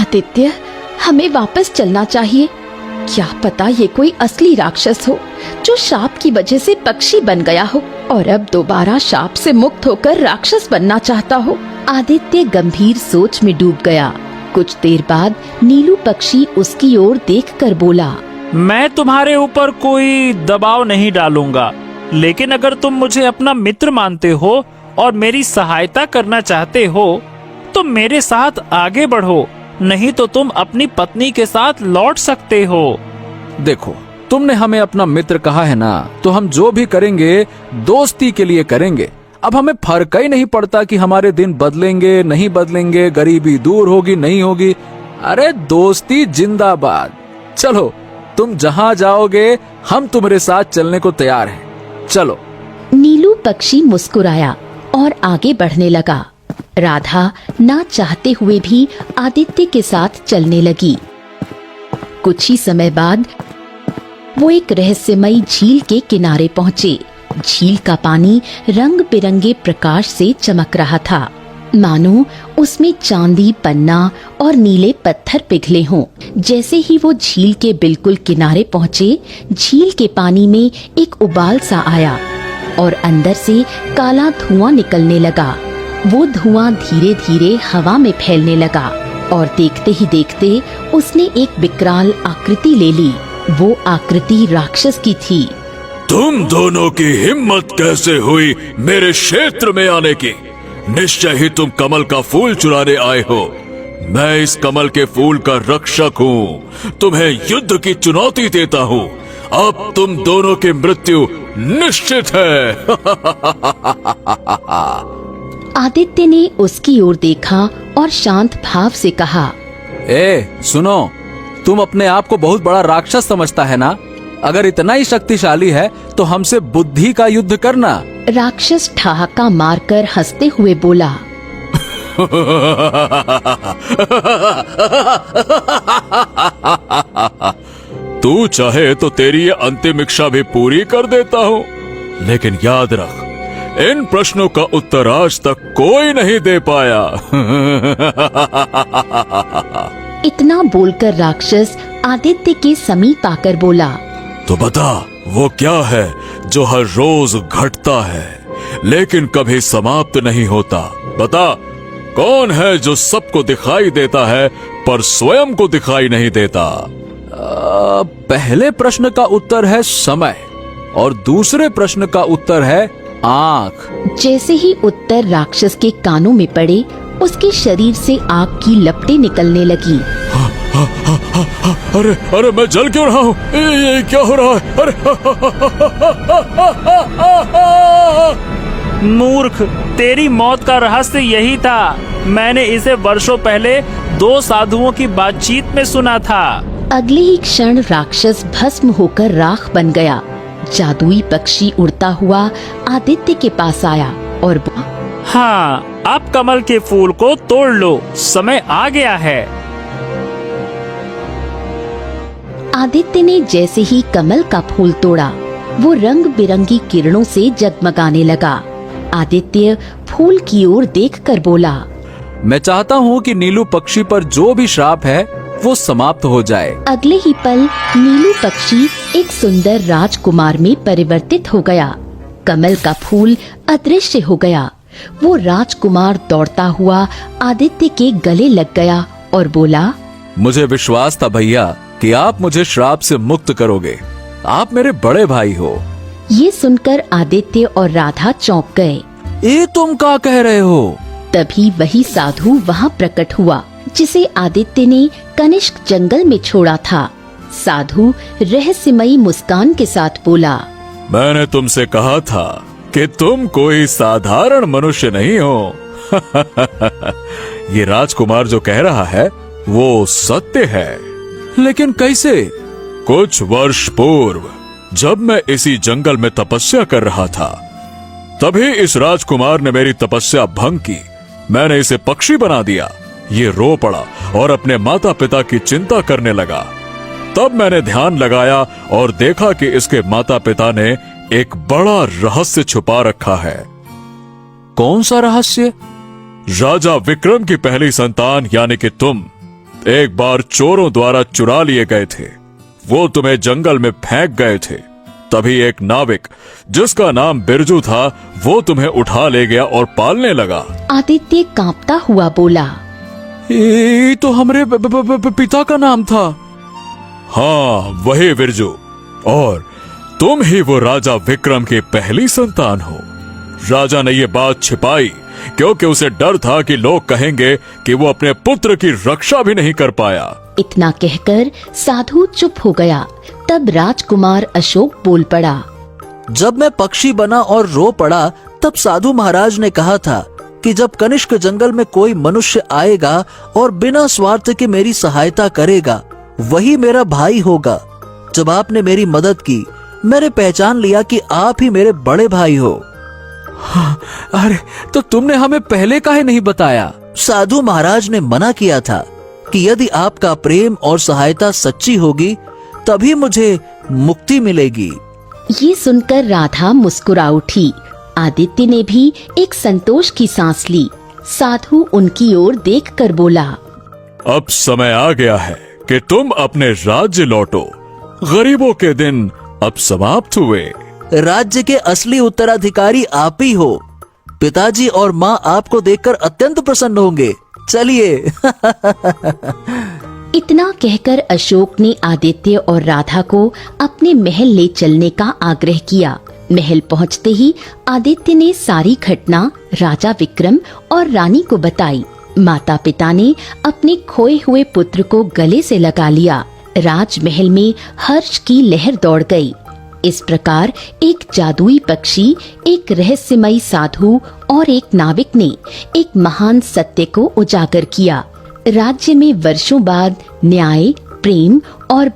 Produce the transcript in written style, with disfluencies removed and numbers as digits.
आदित्य, हमें वापस चलना चाहिए। क्या पता ये कोई असली राक्षस हो जो शाप की वजह से पक्षी बन गया हो और अब दोबारा शाप से मुक्त होकर राक्षस बनना चाहता हो। आदित्य गंभीर सोच में डूब गया। कुछ देर बाद नीलू पक्षी उसकी ओर देखकर बोला, मैं तुम्हारे ऊपर कोई दबाव नहीं डालूंगा, लेकिन अगर तुम मुझे अपना मित्र मानते हो और मेरी सहायता करना चाहते हो तो मेरे साथ आगे बढ़ो, नहीं तो तुम अपनी पत्नी के साथ लौट सकते हो। देखो, तुमने हमें अपना मित्र कहा है ना, तो हम जो भी करेंगे दोस्ती के लिए करेंगे। अब हमें फर्क ही नहीं पड़ता कि हमारे दिन बदलेंगे नहीं बदलेंगे, गरीबी दूर होगी नहीं होगी। अरे दोस्ती जिंदाबाद। चलो, तुम जहाँ जाओगे हम तुम्हारे साथ चलने को तैयार हैं। चलो। नीलू पक्षी मुस्कुराया और आगे बढ़ने लगा। राधा ना चाहते हुए भी आदित्य के साथ चलने लगी। कुछ ही समय बाद वो एक रहस्यमयी झील के किनारे पहुँचे। झील का पानी रंग बिरंगे प्रकाश से चमक रहा था, मानो उसमें चांदी, पन्ना और नीले पत्थर पिघले हों। जैसे ही वो झील के बिल्कुल किनारे पहुँचे, झील के पानी में एक उबाल सा आया और अंदर से काला धुआं निकलने लगा। वो धुआं धीरे धीरे हवा में फैलने लगा और देखते ही देखते उसने एक विकराल आकृति ले ली। वो आकृति राक्षस की थी। तुम दोनों की हिम्मत कैसे हुई मेरे क्षेत्र में आने की? निश्चय ही तुम कमल का फूल चुराने आए हो। मैं इस कमल के फूल का रक्षक हूँ। तुम्हें युद्ध की चुनौती देता हूँ। अब तुम दोनों की मृत्यु निश्चित है। आदित्य ने उसकी ओर देखा और शांत भाव से कहा, सुनो, तुम अपने आप को बहुत बड़ा राक्षस समझता है ना? अगर इतना ही शक्तिशाली है तो हमसे बुद्धि का युद्ध करना। राक्षस ठहाका मारकर हंसते हुए बोला, तू चाहे तो तेरी ये अंतिम इच्छा भी पूरी कर देता हूँ, लेकिन याद रख, इन प्रश्नों का उत्तर आज तक कोई नहीं दे पाया। इतना बोलकर राक्षस आदित्य के समीप आकर बोला, तो बता, वो क्या है जो हर रोज घटता है लेकिन कभी समाप्त नहीं होता? बता, कौन है जो सबको दिखाई देता है पर स्वयं को दिखाई नहीं देता? पहले प्रश्न का उत्तर है समय और दूसरे प्रश्न का उत्तर है आँख। जैसे ही उत्तर राक्षस के कानों में पड़े, उसके शरीर से आग की लपटें निकलने लगी। अरे अरे, मैं जल क्यों रहा हूँ? ये क्या हो रहा है? अरे मूर्ख, तेरी मौत का रहस्य यही था। मैंने इसे वर्षों पहले दो साधुओं की बातचीत में सुना था। अगले ही क्षण राक्षस भस्म होकर राख बन गया। जादुई पक्षी उड़ता हुआ आदित्य के पास आया और हाँ, अब कमल के फूल को तोड़ लो, समय आ गया है। आदित्य ने जैसे ही कमल का फूल तोड़ा, वो रंग बिरंगी किरणों से जगमगाने लगा। आदित्य फूल की ओर देखकर बोला, मैं चाहता हूँ कि नीलू पक्षी पर जो भी श्राप है वो समाप्त हो जाए। अगले ही पल नीलू पक्षी एक सुंदर राजकुमार में परिवर्तित हो गया। कमल का फूल अदृश्य हो गया। वो राजकुमार दौड़ता हुआ आदित्य के गले लग गया और बोला, मुझे विश्वास था भैया कि आप मुझे श्राप से मुक्त करोगे। आप मेरे बड़े भाई हो। ये सुनकर आदित्य और राधा चौंक गए। ये तुम क्या कह रहे हो? तभी वही साधु वहाँ प्रकट हुआ जिसे आदित्य ने कनिष्क जंगल में छोड़ा था। साधु रहस्यमयी मुस्कान के साथ बोला, मैंने तुमसे कहा था कि तुम कोई साधारण मनुष्य नहीं हो। ये राजकुमार जो कह रहा है वो सत्य है। लेकिन कैसे? कुछ वर्ष पूर्व जब मैं इसी जंगल में तपस्या कर रहा था, तभी इस राजकुमार ने मेरी तपस्या भंग की। मैंने इसे पक्षी बना दिया। ये रो पड़ा और अपने माता पिता की चिंता करने लगा। तब मैंने ध्यान लगाया और देखा कि इसके माता पिता ने एक बड़ा रहस्य छुपा रखा है। कौन सा रहस्य? राजा विक्रम की पहली संतान यानी कि तुम एक बार चोरों द्वारा चुरा लिए गए थे। वो तुम्हें जंगल में फेंक गए थे। तभी एक नाविक जिसका नाम बिरजू था वो तुम्हें उठा ले गया और पालने लगा। आदित्य कांपता हुआ बोला, ये तो हमारे पिता का नाम था। हाँ, वही बिरजू। और तुम ही वो राजा विक्रम की पहली संतान हो। राजा ने ये बात छिपाई क्योंकि उसे डर था कि लोग कहेंगे कि वो अपने पुत्र की रक्षा भी नहीं कर पाया। इतना कहकर साधु चुप हो गया। तब राजकुमार अशोक बोल पड़ा, जब मैं पक्षी बना और रो पड़ा तब साधु महाराज ने कहा था कि जब कनिष्क जंगल में कोई मनुष्य आएगा और बिना स्वार्थ के मेरी सहायता करेगा वही मेरा भाई होगा। जब आपने मेरी मदद की मैंने पहचान लिया कि आप ही मेरे बड़े भाई हो। अरे तो तुमने हमें पहले काहे नहीं बताया? साधु महाराज ने मना किया था कि यदि आपका प्रेम और सहायता सच्ची होगी तभी मुझे मुक्ति मिलेगी। ये सुनकर राधा मुस्कुरा उठी। आदित्य ने भी एक संतोष की सांस ली। साधु उनकी ओर देखकर बोला, अब समय आ गया है कि तुम अपने राज्य लौटो। गरीबों के दिन अब समाप्त हुए। राज्य के असली उत्तराधिकारी आप ही हो। पिताजी और माँ आपको देखकर अत्यंत प्रसन्न होंगे। चलिए। इतना कहकर अशोक ने आदित्य और राधा को अपने महल ले चलने का आग्रह किया। महल पहुंचते ही आदित्य ने सारी घटना राजा विक्रम और रानी को बताई। माता पिता ने अपने खोए हुए पुत्र को गले से लगा लिया। राजमहल में हर्ष की लहर दौड़ गई। इस प्रकार एक जादुई पक्षी, एक रहस्यमयी साधु और एक नाविक ने एक महान सत्य को उजागर किया। राज्य में वर्षों बाद न्याय, प्रेम और